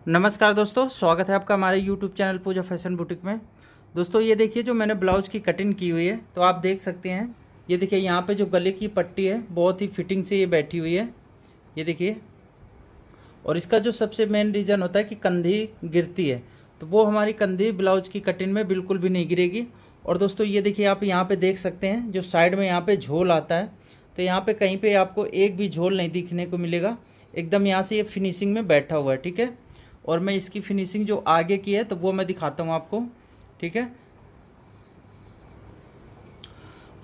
नमस्कार दोस्तों, स्वागत है आपका हमारे YouTube चैनल पूजा फैशन बुटीक में। दोस्तों ये देखिए जो मैंने ब्लाउज़ की कटिंग की हुई है, तो आप देख सकते हैं। ये देखिए यहाँ पे जो गले की पट्टी है बहुत ही फिटिंग से ये बैठी हुई है, ये देखिए। और इसका जो सबसे मेन रीज़न होता है कि कंधी गिरती है, तो वो हमारी कंधी ब्लाउज की कटिंग में बिल्कुल भी नहीं गिरेगी। और दोस्तों ये देखिए आप यहाँ पे देख सकते हैं जो साइड में यहाँ पे झोल आता है, तो यहाँ पे कहीं पे आपको एक भी झोल नहीं दिखने को मिलेगा। एकदम यहाँ से ये फिनिशिंग में बैठा हुआ है, ठीक है। और मैं इसकी फिनिशिंग जो आगे की है तो वो मैं दिखाता हूँ आपको, ठीक है।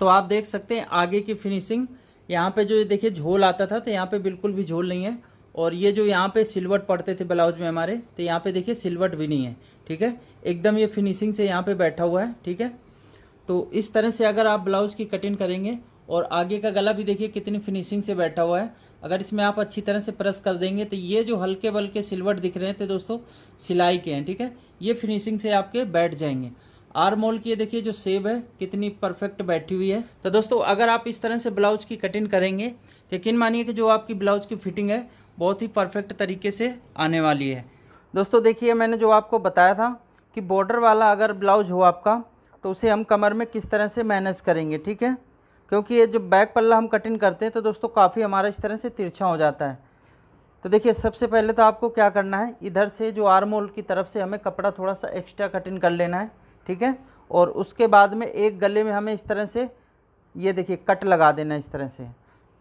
तो आप देख सकते हैं आगे की फिनिशिंग, यहाँ पे जो ये देखिए झोल आता था तो यहाँ पे बिल्कुल भी झोल नहीं है। और ये जो यहाँ पे सिलवट पड़ते थे ब्लाउज में हमारे, तो यहाँ पे देखिए सिलवट भी नहीं है, ठीक है। एकदम ये फिनिशिंग से यहाँ पे बैठा हुआ है, ठीक है। तो इस तरह से अगर आप ब्लाउज़ की कटिंग करेंगे, और आगे का गला भी देखिए कितनी फिनिशिंग से बैठा हुआ है। अगर इसमें आप अच्छी तरह से प्रेस कर देंगे तो ये जो हल्के बल्के सिलवट दिख रहे थे दोस्तों, सिलाई के हैं, ठीक है। ये फिनिशिंग से आपके बैठ जाएंगे। आर्म होल की ये देखिए जो शेप है कितनी परफेक्ट बैठी हुई है। तो दोस्तों अगर आप इस तरह से ब्लाउज़ की कटिंग करेंगे तो यकीन मानिए कि जो आपकी ब्लाउज़ की फिटिंग है बहुत ही परफेक्ट तरीके से आने वाली है। दोस्तों देखिए मैंने जो आपको बताया था कि बॉर्डर वाला अगर ब्लाउज हो आपका, तो उसे हम कमर में किस तरह से मैनेज करेंगे, ठीक है। क्योंकि ये जो बैक पल्ला हम कटिंग करते हैं तो दोस्तों काफ़ी हमारा इस तरह से तिरछा हो जाता है। तो देखिए सबसे पहले तो आपको क्या करना है, इधर से जो आर्म होल की तरफ से हमें कपड़ा थोड़ा सा एक्स्ट्रा कटिंग कर लेना है, ठीक है। और उसके बाद में एक गले में हमें इस तरह से ये देखिए कट लगा देना है इस तरह से।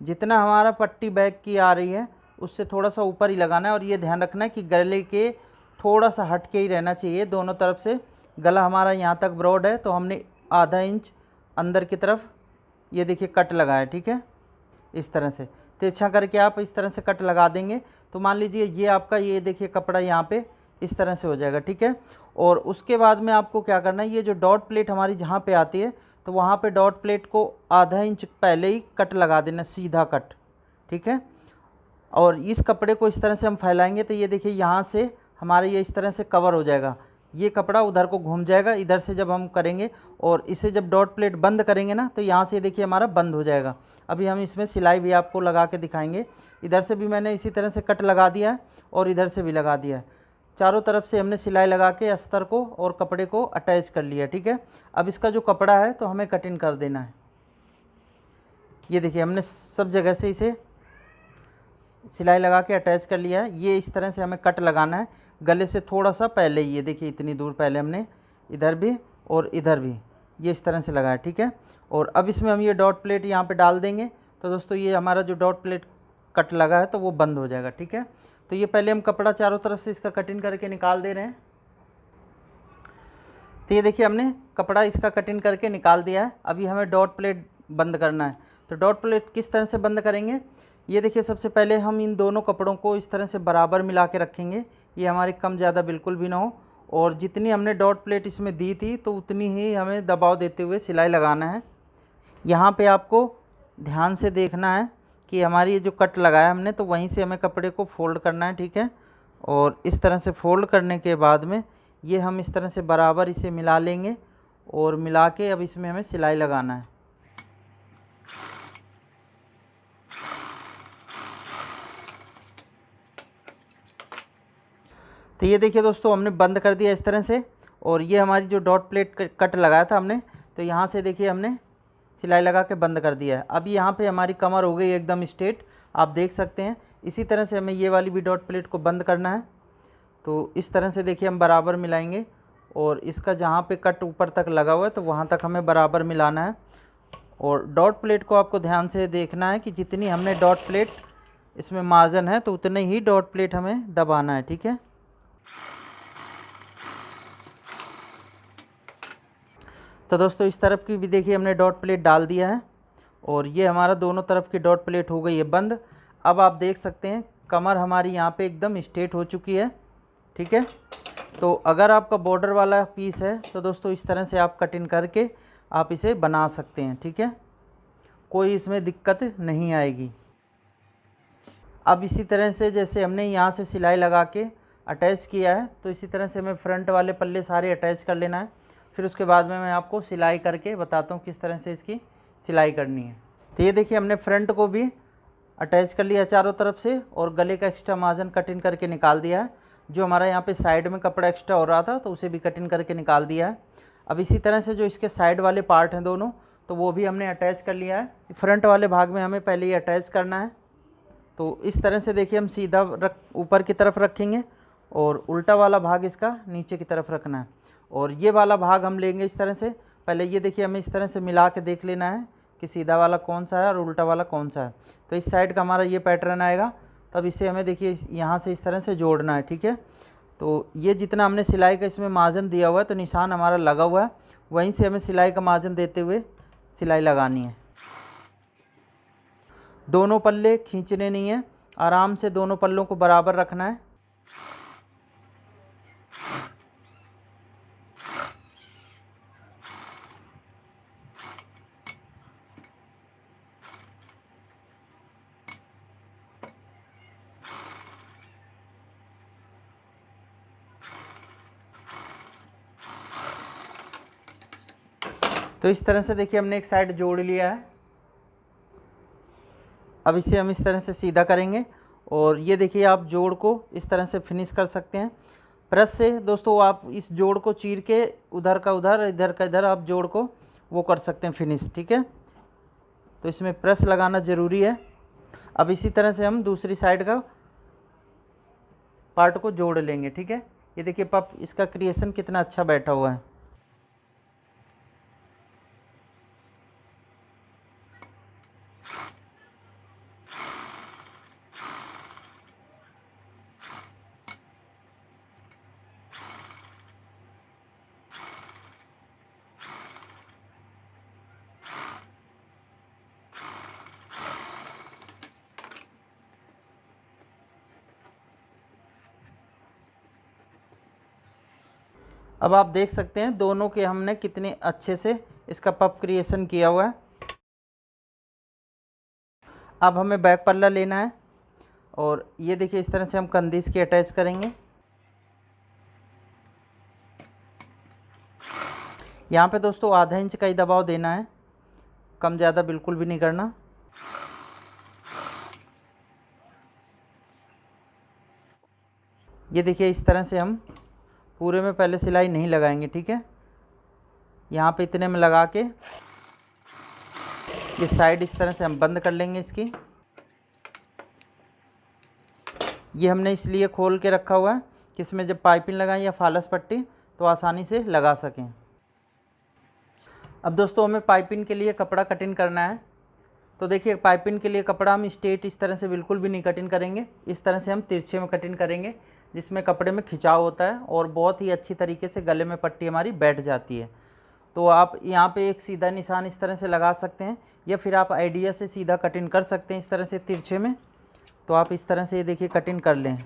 जितना हमारा पट्टी बैक की आ रही है उससे थोड़ा सा ऊपर ही लगाना है। और ये ध्यान रखना है कि गले के थोड़ा सा हट के ही रहना चाहिए दोनों तरफ से। गला हमारा यहाँ तक ब्रॉड है तो हमने आधा इंच अंदर की तरफ ये देखिए कट लगाया, ठीक है। इस तरह से तिरछा करके आप इस तरह से कट लगा देंगे तो मान लीजिए ये आपका ये देखिए कपड़ा यहाँ पे इस तरह से हो जाएगा, ठीक है। और उसके बाद में आपको क्या करना है, ये जो डॉट प्लेट हमारी जहाँ पे आती है तो वहाँ पे डॉट प्लेट को आधा इंच पहले ही कट लगा देना, सीधा कट, ठीक है। और इस कपड़े को इस तरह से हम फैलाएंगे तो ये देखिए यहाँ से हमारे ये इस तरह से कवर हो जाएगा। ये कपड़ा उधर को घूम जाएगा इधर से जब हम करेंगे, और इसे जब डॉट प्लेट बंद करेंगे ना तो यहाँ से देखिए हमारा बंद हो जाएगा। अभी हम इसमें सिलाई भी आपको लगा के दिखाएंगे। इधर से भी मैंने इसी तरह से कट लगा दिया है और इधर से भी लगा दिया है। चारों तरफ से हमने सिलाई लगा के अस्तर को और कपड़े को अटैच कर लिया, ठीक है। अब इसका जो कपड़ा है तो हमें कटिंग कर देना है। ये देखिए हमने सब जगह से इसे सिलाई लगा के अटैच कर लिया है। ये इस तरह से हमें कट लगाना है गले से थोड़ा सा पहले ही। ये देखिए इतनी दूर पहले हमने इधर भी और इधर भी ये इस तरह से लगाया, ठीक है। और अब इसमें हम ये डॉट प्लेट यहाँ पे डाल देंगे तो दोस्तों ये हमारा जो डॉट प्लेट कट लगा है तो वो बंद हो जाएगा, ठीक है। तो ये पहले हम कपड़ा चारों तरफ से इसका कटिंग करके निकाल दे रहे हैं। तो ये देखिए हमने कपड़ा इसका कटिंग करके निकाल दिया है। अभी हमें डॉट प्लेट बंद करना है। तो डॉट प्लेट किस तरह से बंद करेंगे, ये देखिए सबसे पहले हम इन दोनों कपड़ों को इस तरह से बराबर मिला के रखेंगे, ये हमारी कम ज़्यादा बिल्कुल भी ना हो। और जितनी हमने डॉट प्लेट इसमें दी थी तो उतनी ही हमें दबाव देते हुए सिलाई लगाना है। यहाँ पे आपको ध्यान से देखना है कि हमारी ये जो कट लगाया हमने तो वहीं से हमें कपड़े को फोल्ड करना है, ठीक है। और इस तरह से फोल्ड करने के बाद में ये हम इस तरह से बराबर इसे मिला लेंगे और मिला के अब इसमें हमें सिलाई लगाना है। तो ये देखिए दोस्तों हमने बंद कर दिया इस तरह से। और ये हमारी जो डॉट प्लेट कट लगाया था हमने, तो यहाँ से देखिए हमने सिलाई लगा के बंद कर दिया है। अभी यहाँ पे हमारी कमर हो गई एकदम स्ट्रेट, आप देख सकते हैं। इसी तरह से हमें ये वाली भी डॉट प्लेट को बंद करना है। तो इस तरह से देखिए हम बराबर मिलाएंगे और इसका जहाँ पे कट ऊपर तक लगा हुआ है तो वहाँ तक हमें बराबर मिलाना है। और डॉट प्लेट को आपको ध्यान से देखना है कि जितनी हमने डॉट प्लेट इसमें मार्जिन है तो उतने ही डॉट प्लेट हमें दबाना है, ठीक है। तो दोस्तों इस तरफ की भी देखिए हमने डॉट प्लेट डाल दिया है और ये हमारा दोनों तरफ की डॉट प्लेट हो गई है बंद। अब आप देख सकते हैं कमर हमारी यहाँ पे एकदम स्ट्रेट हो चुकी है, ठीक है। तो अगर आपका बॉर्डर वाला पीस है तो दोस्तों इस तरह से आप कटिंग करके आप इसे बना सकते हैं, ठीक है। कोई इसमें दिक्कत नहीं आएगी। अब इसी तरह से जैसे हमने यहाँ से सिलाई लगा के अटैच किया है तो इसी तरह से हमें फ्रंट वाले पल्ले सारे अटैच कर लेना है। फिर उसके बाद में मैं आपको सिलाई करके बताता हूँ किस तरह से इसकी सिलाई करनी है। तो ये देखिए हमने फ्रंट को भी अटैच कर लिया चारों तरफ से और गले का एक्स्ट्रा मार्जिन कटिंग करके निकाल दिया है। जो हमारा यहाँ पे साइड में कपड़ा एक्स्ट्रा हो रहा था तो उसे भी कटिंग करके निकाल दिया है। अब इसी तरह से जो इसके साइड वाले पार्ट हैं दोनों, तो वो भी हमने अटैच कर लिया है। फ्रंट वाले भाग में हमें पहले ये अटैच करना है। तो इस तरह से देखिए हम सीधा ऊपर की तरफ रखेंगे और उल्टा वाला भाग इसका नीचे की तरफ रखना है। और ये वाला भाग हम लेंगे इस तरह से। पहले ये देखिए हमें इस तरह से मिला के देख लेना है कि सीधा वाला कौन सा है और उल्टा वाला कौन सा है। तो इस साइड का हमारा ये पैटर्न आएगा, तब इसे हमें देखिए यहाँ से इस तरह से जोड़ना है, ठीक है। तो ये जितना हमने सिलाई का इसमें मार्जिन दिया हुआ है, तो निशान हमारा लगा हुआ है, वहीं से हमें सिलाई का मार्जिन देते हुए सिलाई लगानी है। दोनों पल्ले खींचने नहीं है, आराम से दोनों पल्लों को बराबर रखना है। तो इस तरह से देखिए हमने एक साइड जोड़ लिया है। अब इसे हम इस तरह से सीधा करेंगे और ये देखिए आप जोड़ को इस तरह से फिनिश कर सकते हैं प्रेस से। दोस्तों आप इस जोड़ को चीर के उधर का उधर, इधर का इधर आप जोड़ को वो कर सकते हैं फिनिश, ठीक है। तो इसमें प्रेस लगाना ज़रूरी है। अब इसी तरह से हम दूसरी साइड का पार्ट को जोड़ लेंगे, ठीक है। ये देखिए पप इसका क्रिएशन कितना अच्छा बैठा हुआ है। अब आप देख सकते हैं दोनों के हमने कितने अच्छे से इसका पफ क्रिएशन किया हुआ है। अब हमें बैक पल्ला लेना है और ये देखिए इस तरह से हम कंधी इसकी अटैच करेंगे। यहाँ पे दोस्तों आधा इंच का ही दबाव देना है, कम ज़्यादा बिल्कुल भी नहीं करना। ये देखिए इस तरह से हम पूरे में पहले सिलाई नहीं लगाएंगे, ठीक है। यहाँ पे इतने में लगा के ये साइड इस तरह से हम बंद कर लेंगे इसकी। ये हमने इसलिए खोल के रखा हुआ है कि इसमें जब पाइपिंग लगाएं या फालस पट्टी तो आसानी से लगा सकें। अब दोस्तों हमें पाइपिंग के लिए कपड़ा कटिंग करना है। तो देखिए पाइपिंग के लिए कपड़ा हम स्ट्रेट इस तरह से बिल्कुल भी नहीं कटिंग करेंगे, इस तरह से हम तिरछे में कटिंग करेंगे, जिसमें कपड़े में खिंचाव होता है और बहुत ही अच्छी तरीके से गले में पट्टी हमारी बैठ जाती है। तो आप यहाँ पे एक सीधा निशान इस तरह से लगा सकते हैं या फिर आप आइडिया से सीधा कटिंग कर सकते हैं इस तरह से तिरछे में। तो आप इस तरह से ये देखिए कटिंग कर लें।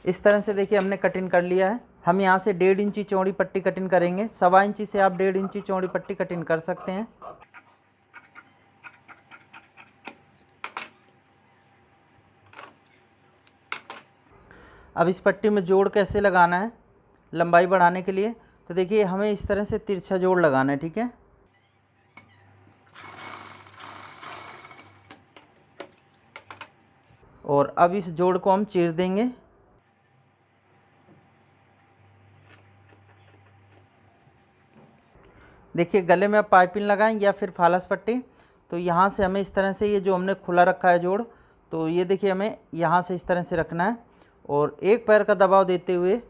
इस तरह से देखिए हमने कटिंग कर लिया है। हम यहाँ से 1.5 इंची चौड़ी पट्टी कटिंग करेंगे। 1.25 इंची से आप 1.5 इंची चौड़ी पट्टी कटिंग कर सकते हैं। अब इस पट्टी में जोड़ कैसे लगाना है लंबाई बढ़ाने के लिए, तो देखिए हमें इस तरह से तिरछा जोड़ लगाना है, ठीक है। और अब इस जोड़ को हम चीर देंगे। देखिए गले में आप पाइपिंग लगाएं या फिर फालस पट्टी, तो यहाँ से हमें इस तरह से ये जो हमने खुला रखा है जोड़, तो ये देखिए हमें यहाँ से इस तरह से रखना है और एक पैर का दबाव देते हुए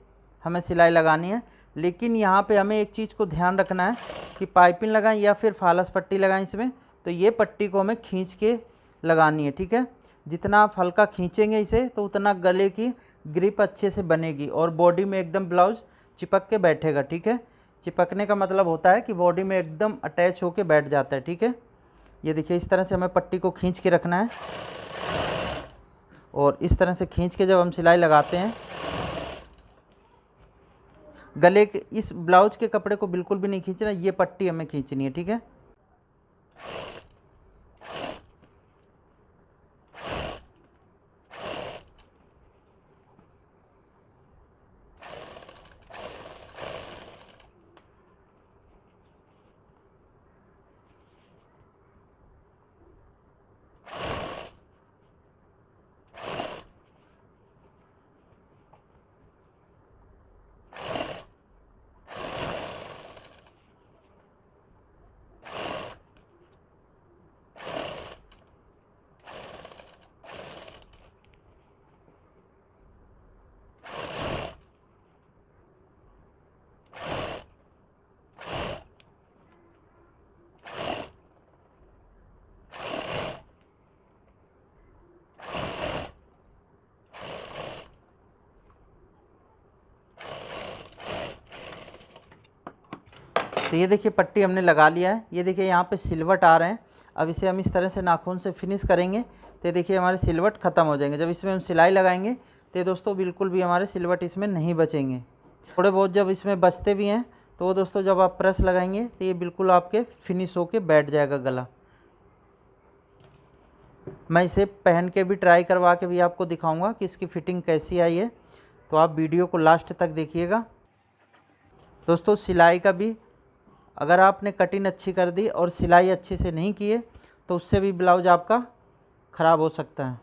हमें सिलाई लगानी है। लेकिन यहाँ पे हमें एक चीज़ को ध्यान रखना है कि पाइपिंग लगाएं या फिर फालस पट्टी लगाएं इसमें, तो ये पट्टी को हमें खींच के लगानी है, ठीक है। जितना आप हल्का खींचेंगे इसे तो उतना गले की ग्रिप अच्छे से बनेगी और बॉडी में एकदम ब्लाउज़ चिपक के बैठेगा, ठीक है। चिपकने का मतलब होता है कि बॉडी में एकदम अटैच होके बैठ जाता है, ठीक है। ये देखिए इस तरह से हमें पट्टी को खींच के रखना है और इस तरह से खींच के जब हम सिलाई लगाते हैं, गले के इस ब्लाउज के कपड़े को बिल्कुल भी नहीं खींचना, ये पट्टी हमें खींचनी है, ठीक है। तो ये देखिए पट्टी हमने लगा लिया है। ये देखिए यहाँ पे सिलवट आ रहे हैं। अब इसे हम इस तरह से नाखून से फिनिश करेंगे तो ये देखिए हमारे सिलवट ख़त्म हो जाएंगे। जब इसमें हम सिलाई लगाएंगे तो दोस्तों बिल्कुल भी हमारे सिलवट इसमें नहीं बचेंगे। थोड़े बहुत जब इसमें बचते भी हैं तो वो दोस्तों जब आप प्रेस लगाएंगे तो ये बिल्कुल आपके फिनिश होके बैठ जाएगा गला। मैं इसे पहन के भी ट्राई करवा के भी आपको दिखाऊंगा कि इसकी फ़िटिंग कैसी आई है, तो आप वीडियो को लास्ट तक देखिएगा। दोस्तों सिलाई का भी अगर आपने कटिंग अच्छी कर दी और सिलाई अच्छे से नहीं की है तो उससे भी ब्लाउज आपका ख़राब हो सकता है,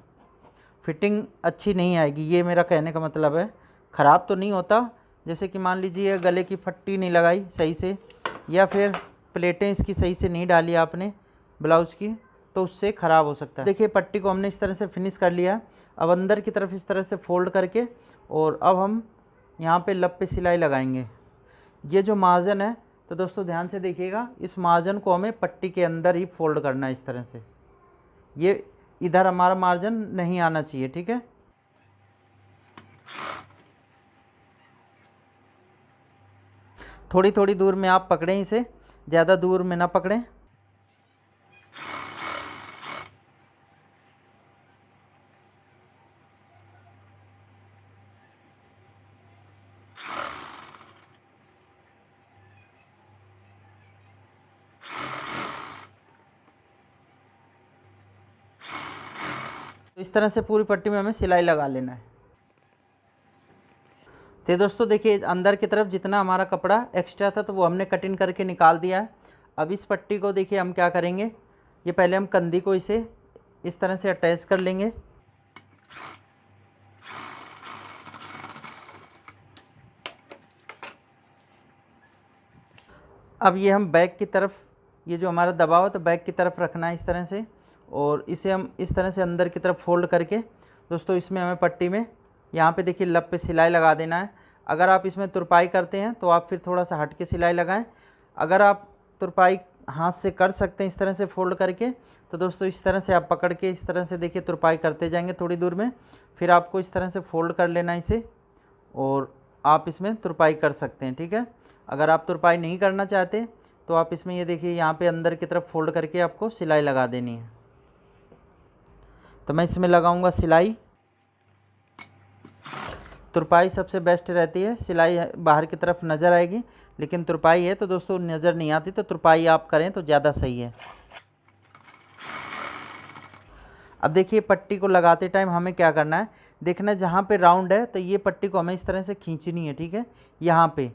फिटिंग अच्छी नहीं आएगी। ये मेरा कहने का मतलब है। ख़राब तो नहीं होता, जैसे कि मान लीजिए गले की पट्टी नहीं लगाई सही से या फिर प्लेटें इसकी सही से नहीं डाली आपने ब्लाउज़ की, तो उससे ख़राब हो सकता है। देखिए पट्टी को हमने इस तरह से फिनिश कर लिया। अब अंदर की तरफ इस तरह से फोल्ड करके और अब हम यहाँ पे लब पे सिलाई लगाएंगे। ये जो मार्जिन है तो दोस्तों ध्यान से देखिएगा, इस मार्जिन को हमें पट्टी के अंदर ही फोल्ड करना है इस तरह से। ये इधर हमारा मार्जिन नहीं आना चाहिए, ठीक है। थोड़ी थोड़ी दूर में आप पकड़ें इसे, ज़्यादा दूर में ना पकड़ें। तो इस तरह से पूरी पट्टी में हमें सिलाई लगा लेना है। तो दोस्तों देखिए अंदर की तरफ जितना हमारा कपड़ा एक्स्ट्रा था तो वो हमने कटिंग करके निकाल दिया है। अब इस पट्टी को देखिए हम क्या करेंगे, ये पहले हम कंधी को इसे इस तरह से अटैच कर लेंगे। अब ये हम बैक की तरफ, ये जो हमारा दबाव है तो बैक की तरफ रखना है इस तरह से, और इसे हम इस तरह से अंदर की तरफ फोल्ड करके दोस्तों इसमें हमें पट्टी में यहाँ पे देखिए लब पे सिलाई लगा देना है। अगर आप इसमें तुरपाई करते हैं तो आप फिर थोड़ा सा हट के सिलाई लगाएं। अगर आप तुरपाई हाथ से कर सकते हैं इस तरह से फोल्ड करके, तो दोस्तों इस तरह से आप पकड़ के इस तरह से देखिए तुरपाई करते जाएंगे थोड़ी दूर में, फिर आपको इस तरह से फोल्ड कर लेना इसे और आप इसमें तुरपाई कर सकते हैं, ठीक है। अगर आप तुरपाई नहीं करना चाहते तो आप इसमें ये देखिए यहाँ पे अंदर की तरफ फोल्ड करके आपको सिलाई लगा देनी है। तो मैं इसमें लगाऊंगा सिलाई। तुरपाई सबसे बेस्ट रहती है, सिलाई बाहर की तरफ नज़र आएगी, लेकिन तुरपाई है तो दोस्तों नज़र नहीं आती, तो तुरपाई आप करें तो ज़्यादा सही है। अब देखिए पट्टी को लगाते टाइम हमें क्या करना है, देखना जहाँ पे राउंड है तो ये पट्टी को हमें इस तरह से खींचनी है, ठीक है। यहाँ पे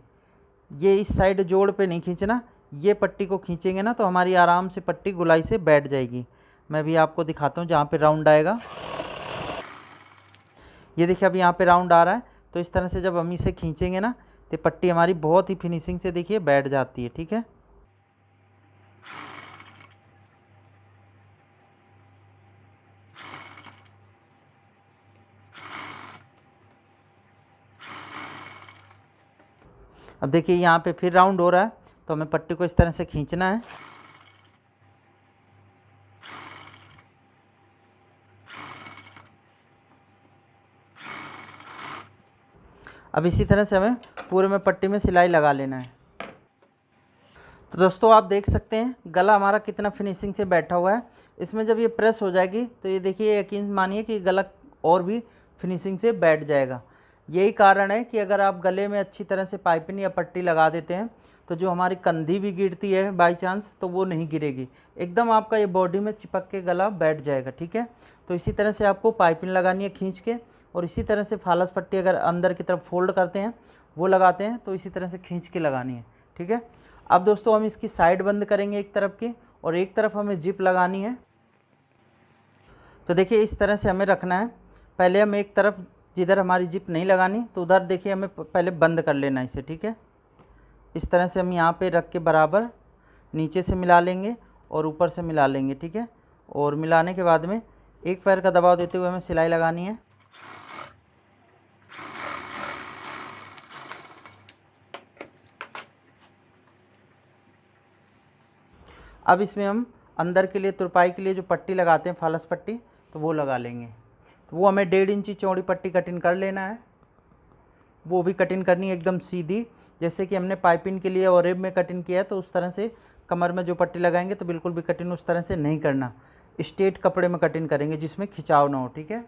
ये इस साइड जोड़ पे नहीं खींचना, ये पट्टी को खींचेंगे ना तो हमारी आराम से पट्टी गुलाई से बैठ जाएगी। मैं भी आपको दिखाता हूँ जहाँ पे राउंड आएगा। ये देखिए अब यहाँ पे राउंड आ रहा है, तो इस तरह से जब हम इसे खींचेंगे ना तो पट्टी हमारी बहुत ही फिनिशिंग से देखिए बैठ जाती है, ठीक है। अब देखिए यहाँ पे फिर राउंड हो रहा है, तो हमें पट्टी को इस तरह से खींचना है। अब इसी तरह से हमें पूरे में पट्टी में सिलाई लगा लेना है। तो दोस्तों आप देख सकते हैं गला हमारा कितना फिनिशिंग से बैठा हुआ है। इसमें जब ये प्रेस हो जाएगी तो ये देखिए यकीन मानिए कि गला और भी फिनिशिंग से बैठ जाएगा। यही कारण है कि अगर आप गले में अच्छी तरह से पाइपिंग या पट्टी लगा देते हैं तो जो हमारी कंधी भी गिरती है बाई चांस तो वो नहीं गिरेगी, एकदम आपका ये बॉडी में चिपक के गला बैठ जाएगा, ठीक है। तो इसी तरह से आपको पाइपिंग लगानी है खींच के, और इसी तरह से फालस पट्टी अगर अंदर की तरफ फोल्ड करते हैं वो लगाते हैं तो इसी तरह से खींच के लगानी है, ठीक है। अब दोस्तों हम इसकी साइड बंद करेंगे एक तरफ की, और एक तरफ हमें जिप लगानी है। तो देखिए इस तरह से हमें रखना है। पहले हम एक तरफ जिधर हमारी जिप नहीं लगानी तो उधर देखिए हमें पहले बंद कर लेना इसे, ठीक है। इस तरह से हम यहाँ पे रख के बराबर नीचे से मिला लेंगे और ऊपर से मिला लेंगे, ठीक है। और मिलाने के बाद में एक पैर का दबाव देते हुए हमें सिलाई लगानी है। अब इसमें हम अंदर के लिए तुरपाई के लिए जो पट्टी लगाते हैं फालस पट्टी, तो वो लगा लेंगे। तो वो हमें 1.5 इंची चौड़ी पट्टी कटिंग कर लेना है। वो भी कटिंग करनी है एकदम सीधी, जैसे कि हमने पाइपिंग के लिए और रिब में कटिंग किया है, तो उस तरह से कमर में जो पट्टी लगाएंगे तो बिल्कुल भी कटिंग उस तरह से नहीं करना, स्ट्रेट कपड़े में कटिंग करेंगे जिसमें खिंचाव ना हो, ठीक है।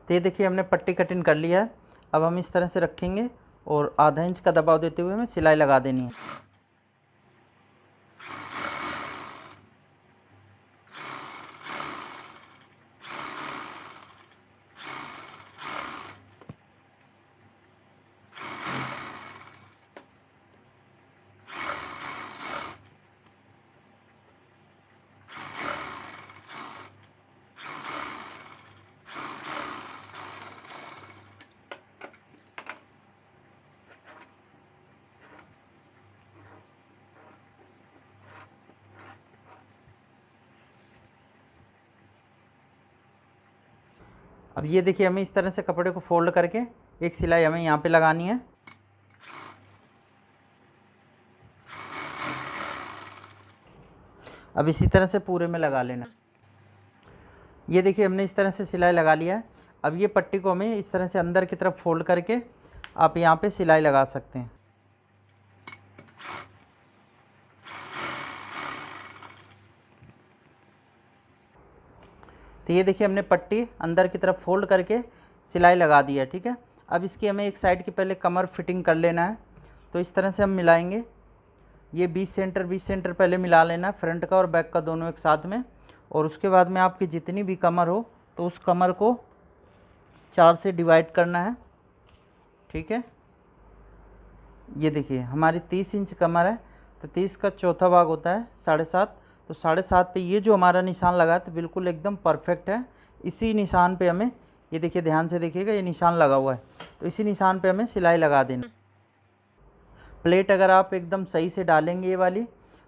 तो ये देखिए हमने पट्टी कटिंग कर लिया है। अब हम इस तरह से रखेंगे और आधा इंच का दबाव देते हुए हमें सिलाई लगा देनी है। अब ये देखिए हमें इस तरह से कपड़े को फोल्ड करके एक सिलाई हमें यहाँ पे लगानी है। अब इसी तरह से पूरे में लगा लेना। ये देखिए हमने इस तरह से सिलाई लगा लिया है। अब ये पट्टी को हमें इस तरह से अंदर की तरफ फोल्ड करके आप यहाँ पे सिलाई लगा सकते हैं। तो ये देखिए हमने पट्टी अंदर की तरफ फोल्ड करके सिलाई लगा दी है, ठीक है। अब इसकी हमें एक साइड की पहले कमर फिटिंग कर लेना है। तो इस तरह से हम मिलाएंगे, ये 20 सेंटर पहले मिला लेना है, फ्रंट का और बैक का दोनों एक साथ में। और उसके बाद में आपकी जितनी भी कमर हो तो उस कमर को 4 से डिवाइड करना है, ठीक है। ये देखिए हमारी 30 इंच कमर है, तो 30 का चौथा भाग होता है 7.5, तो 7.5 पे ये जो हमारा निशान लगा है तो बिल्कुल एकदम परफेक्ट है। इसी निशान पे हमें, ये देखिए ध्यान से देखिएगा, ये निशान लगा हुआ है, तो इसी निशान पे हमें सिलाई लगा देना। प्लेट अगर आप एकदम सही से डालेंगे ये वाली,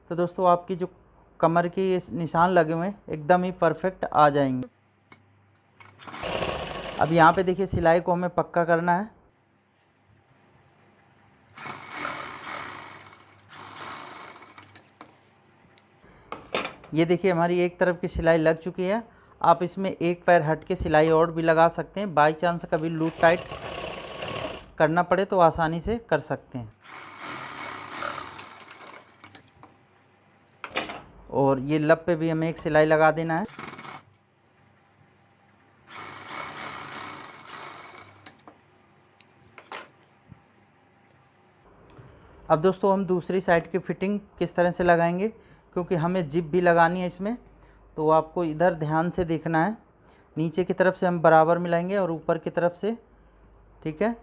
तो दोस्तों आपकी जो कमर के ये निशान लगे हुए हैं एकदम ही परफेक्ट आ जाएंगे। अब यहाँ पे देखिए सिलाई को हमें पक्का करना है। ये देखिए हमारी एक तरफ की सिलाई लग चुकी है। आप इसमें एक पैर हट के सिलाई और भी लगा सकते हैं, बाई चांस कभी लूज टाइट करना पड़े तो आसानी से कर सकते हैं। और ये लब पे भी हमें एक सिलाई लगा देना है। अब दोस्तों हम दूसरी साइड की फिटिंग किस तरह से लगाएंगे, क्योंकि हमें जिप भी लगानी है इसमें, तो आपको इधर ध्यान से देखना है। नीचे की तरफ से हम बराबर मिलाएंगे और ऊपर की तरफ से, ठीक है।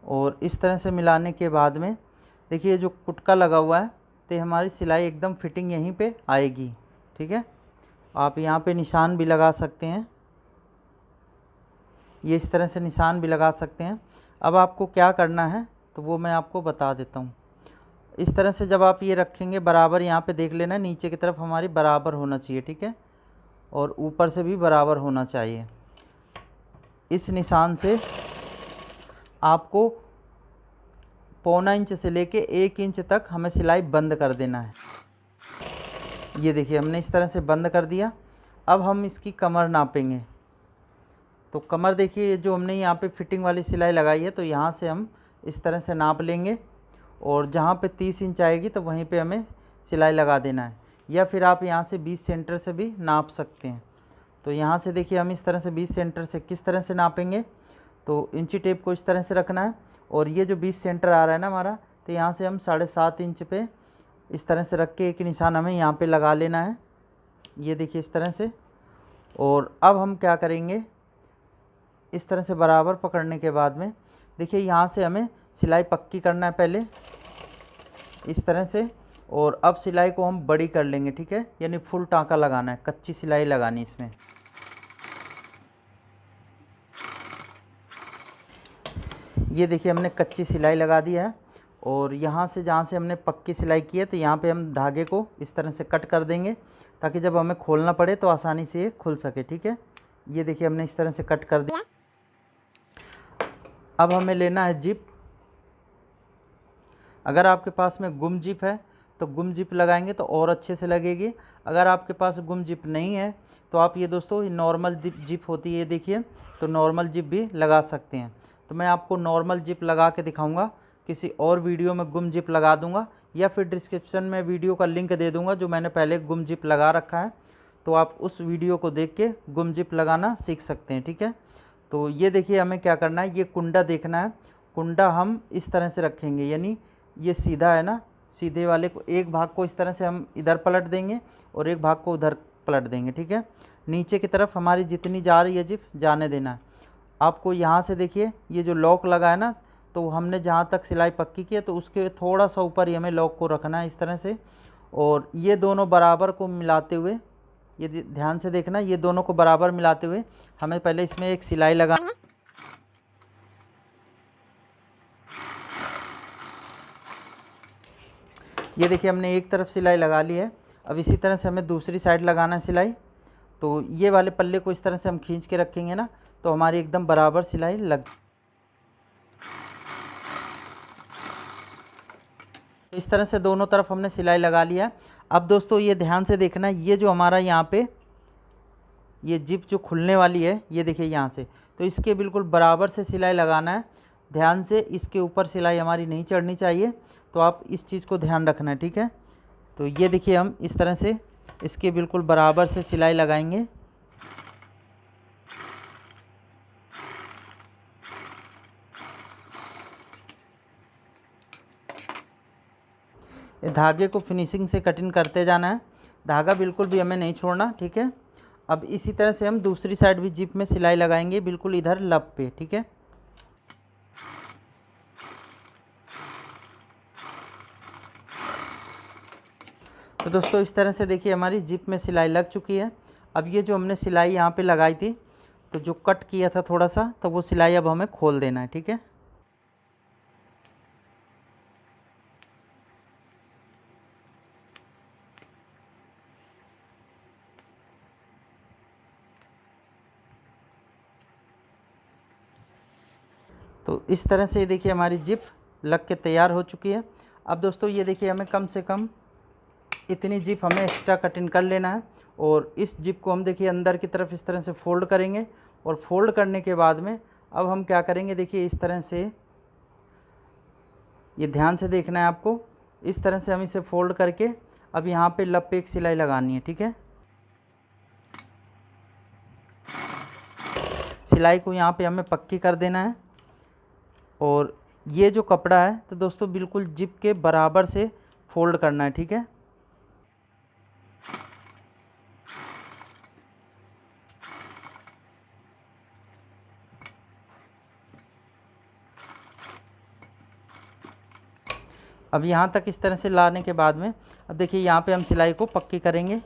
और इस तरह से मिलाने के बाद में देखिए जो कुटका लगा हुआ है तो हमारी सिलाई एकदम फिटिंग यहीं पे आएगी, ठीक है। आप यहाँ पे निशान भी लगा सकते हैं, ये इस तरह से निशान भी लगा सकते हैं। अब आपको क्या करना है तो वो मैं आपको बता देता हूँ। इस तरह से जब आप ये रखेंगे बराबर, यहाँ पे देख लेना नीचे की तरफ हमारी बराबर होना चाहिए, ठीक है, और ऊपर से भी बराबर होना चाहिए। इस निशान से आपको 0.25 इंच से लेके 1 इंच तक हमें सिलाई बंद कर देना है। ये देखिए हमने इस तरह से बंद कर दिया। अब हम इसकी कमर नापेंगे। तो कमर देखिए जो हमने यहाँ पे फिटिंग वाली सिलाई लगाई है, तो यहाँ से हम इस तरह से नाप लेंगे और जहाँ पे 30 इंच आएगी तो वहीं पे हमें सिलाई लगा देना है, या फिर आप यहाँ से 20 सेंटर से भी नाप सकते हैं। तो यहाँ से देखिए हम इस तरह से 20 सेंटर से किस तरह से नापेंगे, तो इंची टेप को इस तरह से रखना है और ये जो 20 सेंटर आ रहा है ना हमारा, तो यहाँ से हम 7.5 इंच पे इस तरह से रख के एक निशान हमें यहाँ पे लगा लेना है। ये देखिए इस तरह से। और अब हम क्या करेंगे, इस तरह से बराबर पकड़ने के बाद में देखिए यहाँ से हमें सिलाई पक्की करना है पहले इस तरह से, और अब सिलाई को हम बड़ी कर लेंगे, ठीक है, यानी फुल टाँका लगाना है, कच्ची सिलाई लगानी इसमें। ये देखिए हमने कच्ची सिलाई लगा दी है और यहाँ से जहाँ से हमने पक्की सिलाई की है तो यहाँ पे हम धागे को इस तरह से कट कर देंगे ताकि जब हमें खोलना पड़े तो आसानी से ये खुल सके, ठीक है। ये देखिए हमने इस तरह से कट कर दिया। अब हमें लेना है जिप। अगर आपके पास में गुम जिप है तो गुम जिप लगाएंगे तो और अच्छे से लगेगी। अगर आपके पास गुम जिप नहीं है तो आप ये दोस्तों नॉर्मल जिप होती है, देखिए, तो नॉर्मल जिप भी लगा सकते हैं। तो तो मैं आपको नॉर्मल जिप लगा के दिखाऊंगा। किसी और वीडियो में गुम जिप लगा दूंगा या फिर डिस्क्रिप्शन में वीडियो का लिंक दे दूंगा जो मैंने पहले गुम जिप लगा रखा है, तो आप उस वीडियो को देख के गुम जिप लगाना सीख सकते हैं। ठीक है, तो ये देखिए हमें क्या करना है, ये कुंडा देखना है। कुंडा हम इस तरह से रखेंगे, यानी ये सीधा है ना, सीधे वाले को एक भाग को इस तरह से हम इधर पलट देंगे और एक भाग को उधर पलट देंगे। ठीक है, नीचे की तरफ हमारी जितनी जा रही है जिप जाने देना है। आपको यहाँ से देखिए ये जो लॉक लगा है ना, तो हमने जहाँ तक सिलाई पक्की की है तो उसके थोड़ा सा ऊपर ही हमें लॉक को रखना है इस तरह से। और ये दोनों बराबर को मिलाते हुए, ये ध्यान से देखना, ये दोनों को बराबर मिलाते हुए हमें पहले इसमें एक सिलाई लगानी है। ये देखिए हमने एक तरफ सिलाई लगा ली है। अब इसी तरह से हमें दूसरी साइड लगाना है सिलाई। तो ये वाले पल्ले को इस तरह से हम खींच के रखेंगे ना, तो हमारी एकदम बराबर सिलाई लग। इस तरह से दोनों तरफ हमने सिलाई लगा लिया। अब दोस्तों ये ध्यान से देखना, ये जो हमारा यहाँ पे ये जिप जो खुलने वाली है, ये देखिए यहाँ से, तो इसके बिल्कुल बराबर से सिलाई लगाना है। ध्यान से, इसके ऊपर सिलाई हमारी नहीं चढ़नी चाहिए, तो आप इस चीज़ को ध्यान रखना है। ठीक है, तो ये देखिए हम इस तरह से इसके बिल्कुल बराबर से सिलाई लगाएंगे। धागे को फिनिशिंग से कटिंग करते जाना है, धागा बिल्कुल भी हमें नहीं छोड़ना। ठीक है, अब इसी तरह से हम दूसरी साइड भी जिप में सिलाई लगाएंगे, बिल्कुल इधर लब पे। ठीक है, तो दोस्तों इस तरह से देखिए हमारी जिप में सिलाई लग चुकी है। अब ये जो हमने सिलाई यहाँ पे लगाई थी, तो जो कट किया था थोड़ा सा, तो वो सिलाई अब हमें खोल देना है। ठीक है, तो इस तरह से देखिए हमारी जिप लग के तैयार हो चुकी है। अब दोस्तों ये देखिए हमें कम से कम इतनी जिप हमें एक्स्ट्रा कटिंग कर लेना है। और इस जिप को हम देखिए अंदर की तरफ इस तरह से फ़ोल्ड करेंगे। और फोल्ड करने के बाद में अब हम क्या करेंगे, देखिए इस तरह से, ये ध्यान से देखना है आपको, इस तरह से हम इसे फोल्ड करके अब यहाँ पे लब पे एक सिलाई लगानी है। ठीक है, सिलाई को यहाँ पे हमें पक्की कर देना है। और ये जो कपड़ा है तो दोस्तों बिल्कुल जिप के बराबर से फोल्ड करना है। ठीक है, अब यहाँ तक इस तरह से लाने के बाद में अब देखिए यहाँ पे हम सिलाई को पक्की करेंगे।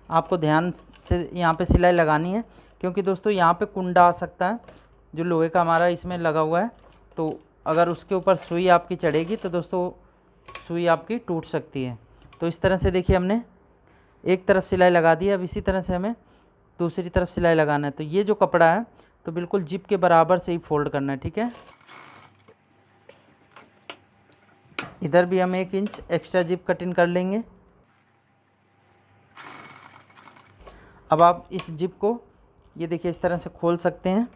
आपको ध्यान से यहाँ पे सिलाई लगानी है, क्योंकि दोस्तों यहाँ पे कुंडा आ सकता है जो लोहे का हमारा इसमें लगा हुआ है। तो अगर उसके ऊपर सुई आपकी चढ़ेगी तो दोस्तों सुई आपकी टूट सकती है। तो इस तरह से देखिए हमने एक तरफ सिलाई लगा दी है। अब इसी तरह से हमें दूसरी तरफ सिलाई लगाना है। तो ये जो कपड़ा है तो बिल्कुल जिप के बराबर से ही फोल्ड करना है। ठीक है, इधर भी हम 1 इंच एक्स्ट्रा जिप कटिंग कर लेंगे। अब आप इस जिप को ये देखिए इस तरह से खोल सकते हैं।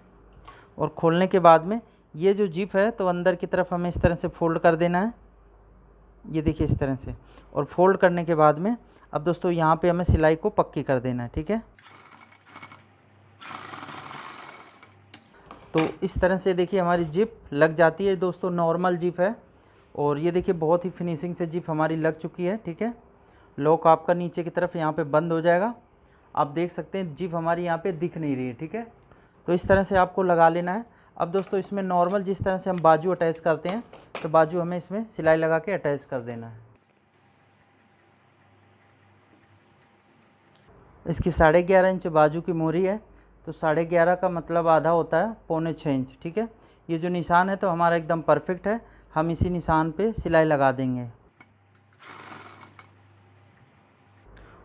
और खोलने के बाद में ये जो जिप है तो अंदर की तरफ हमें इस तरह से फोल्ड कर देना है, ये देखिए इस तरह से। और फोल्ड करने के बाद में अब दोस्तों यहाँ पे हमें सिलाई को पक्की कर देना है। ठीक है, तो इस तरह से देखिए हमारी जिप लग जाती है। दोस्तों नॉर्मल जिप है और ये देखिए बहुत ही फिनिशिंग से जिप हमारी लग चुकी है। ठीक है, लॉक आपका नीचे की तरफ यहाँ पे बंद हो जाएगा। आप देख सकते हैं जिप हमारी यहाँ पे दिख नहीं रही है। ठीक है, तो इस तरह से आपको लगा लेना है। अब दोस्तों इसमें नॉर्मल जिस तरह से हम बाजू अटैच करते हैं तो बाजू हमें इसमें सिलाई लगा के अटैच कर देना है। इसकी 11.5 इंच बाजू की मोहरी है, तो 11.5 का मतलब आधा होता है 6.25 इंच। ठीक है, ये जो निशान है तो हमारा एकदम परफेक्ट है। हम इसी निशान पे सिलाई लगा देंगे।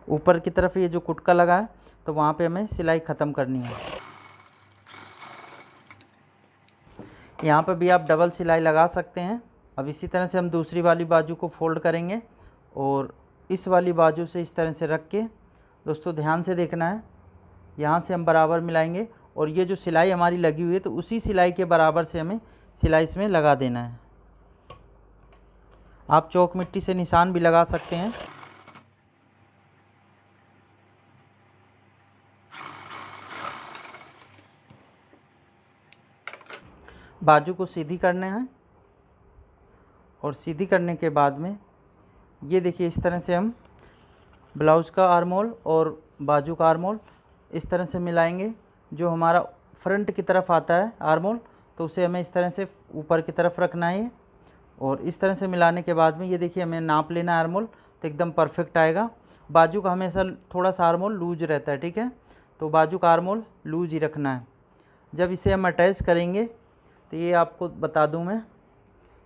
ऊपर की तरफ ये जो कुटका लगा है तो वहाँ पे हमें सिलाई ख़त्म करनी है। यहाँ पे भी आप डबल सिलाई लगा सकते हैं। अब इसी तरह से हम दूसरी वाली बाजू को फोल्ड करेंगे और इस वाली बाजू से इस तरह से रख के दोस्तों ध्यान से देखना है, यहाँ से हम बराबर मिलाएंगे और ये जो सिलाई हमारी लगी हुई है तो उसी सिलाई के बराबर से हमें सिलाई इसमें लगा देना है। आप चौक मिट्टी से निशान भी लगा सकते हैं। बाजू को सीधी करना है और सीधी करने के बाद में ये देखिए इस तरह से हम ब्लाउज़ का आर्म होल और बाजू का आर्म होल इस तरह से मिलाएंगे। जो हमारा फ्रंट की तरफ आता है आर्म होल तो उसे हमें इस तरह से ऊपर की तरफ रखना है और इस तरह से मिलाने के बाद में ये देखिए हमें नाप लेना है आर्म होल तो एकदम परफेक्ट आएगा। बाजू का हमेशा थोड़ा सा आर्म होल लूज रहता है, ठीक है, तो बाजू का आर्म होल लूज ही रखना है। जब इसे हम अटैच करेंगे तो ये आपको बता दूं मैं,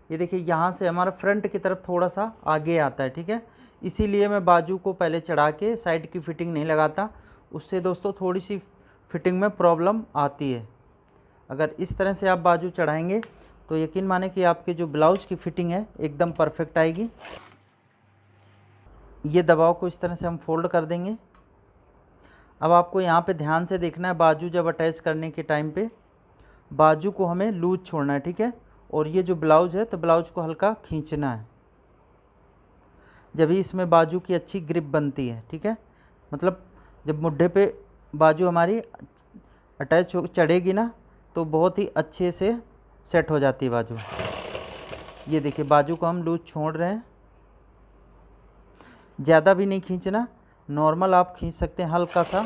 ये देखिए यहाँ से हमारा फ्रंट की तरफ थोड़ा सा आगे आता है, ठीक है, इसीलिए मैं बाजू को पहले चढ़ा के साइड की फिटिंग नहीं लगाता, उससे दोस्तों थोड़ी सी फिटिंग में प्रॉब्लम आती है। अगर इस तरह से आप बाजू चढ़ाएंगे तो यकीन माने कि आपके जो ब्लाउज की फिटिंग है एकदम परफेक्ट आएगी। ये दबाव को इस तरह से हम फोल्ड कर देंगे। अब आपको यहाँ पे ध्यान से देखना है, बाजू जब अटैच करने के टाइम पे बाजू को हमें लूज छोड़ना है, ठीक है, और ये जो ब्लाउज है तो ब्लाउज को हल्का खींचना है, जब ही इसमें बाजू की अच्छी ग्रिप बनती है, ठीक है, मतलब जब मुड्ढे पे बाजू हमारी अटैच चढ़ेगी ना तो बहुत ही अच्छे से सेट हो जाती है बाजू। ये देखिए बाजू को हम लूज छोड़ रहे हैं, ज़्यादा भी नहीं खींचना, नॉर्मल आप खींच सकते हैं हल्का सा।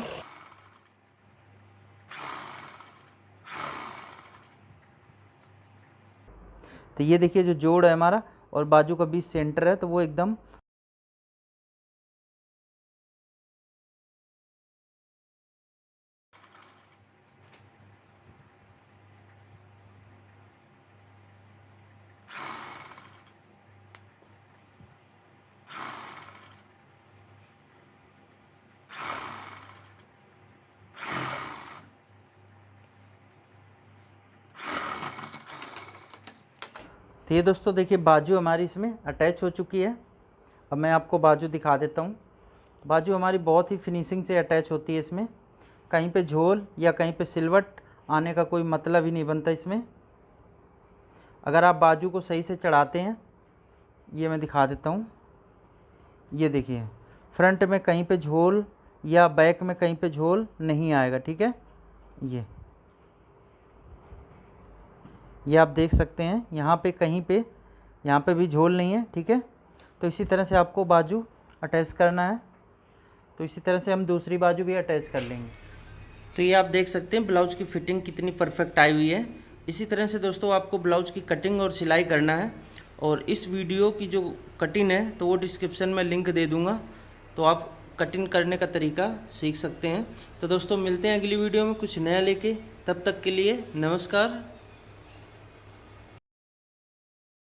तो ये देखिए जो जोड़ है हमारा और बाजू का बीच सेंटर है तो वो एकदम तो ये दोस्तों देखिए बाजू हमारी इसमें अटैच हो चुकी है। अब मैं आपको बाजू दिखा देता हूँ। बाजू हमारी बहुत ही फिनिशिंग से अटैच होती है, इसमें कहीं पे झोल या कहीं पे सिलवट आने का कोई मतलब ही नहीं बनता इसमें। अगर आप बाजू को सही से चढ़ाते हैं, ये मैं दिखा देता हूँ, ये देखिए फ्रंट में कहीं पे झोल या बैक में कहीं पे झोल नहीं आएगा, ठीक है, ये आप देख सकते हैं, यहाँ पे कहीं पे यहाँ पे भी झोल नहीं है, ठीक है। तो इसी तरह से आपको बाजू अटैच करना है। तो इसी तरह से हम दूसरी बाजू भी अटैच कर लेंगे। तो ये आप देख सकते हैं ब्लाउज़ की फिटिंग कितनी परफेक्ट आई हुई है। इसी तरह से दोस्तों आपको ब्लाउज़ की कटिंग और सिलाई करना है, और इस वीडियो की जो कटिंग है तो वो डिस्क्रिप्शन में लिंक दे दूँगा, तो आप कटिंग करने का तरीका सीख सकते हैं। तो दोस्तों मिलते हैं अगली वीडियो में कुछ नया लेके, तब तक के लिए नमस्कार।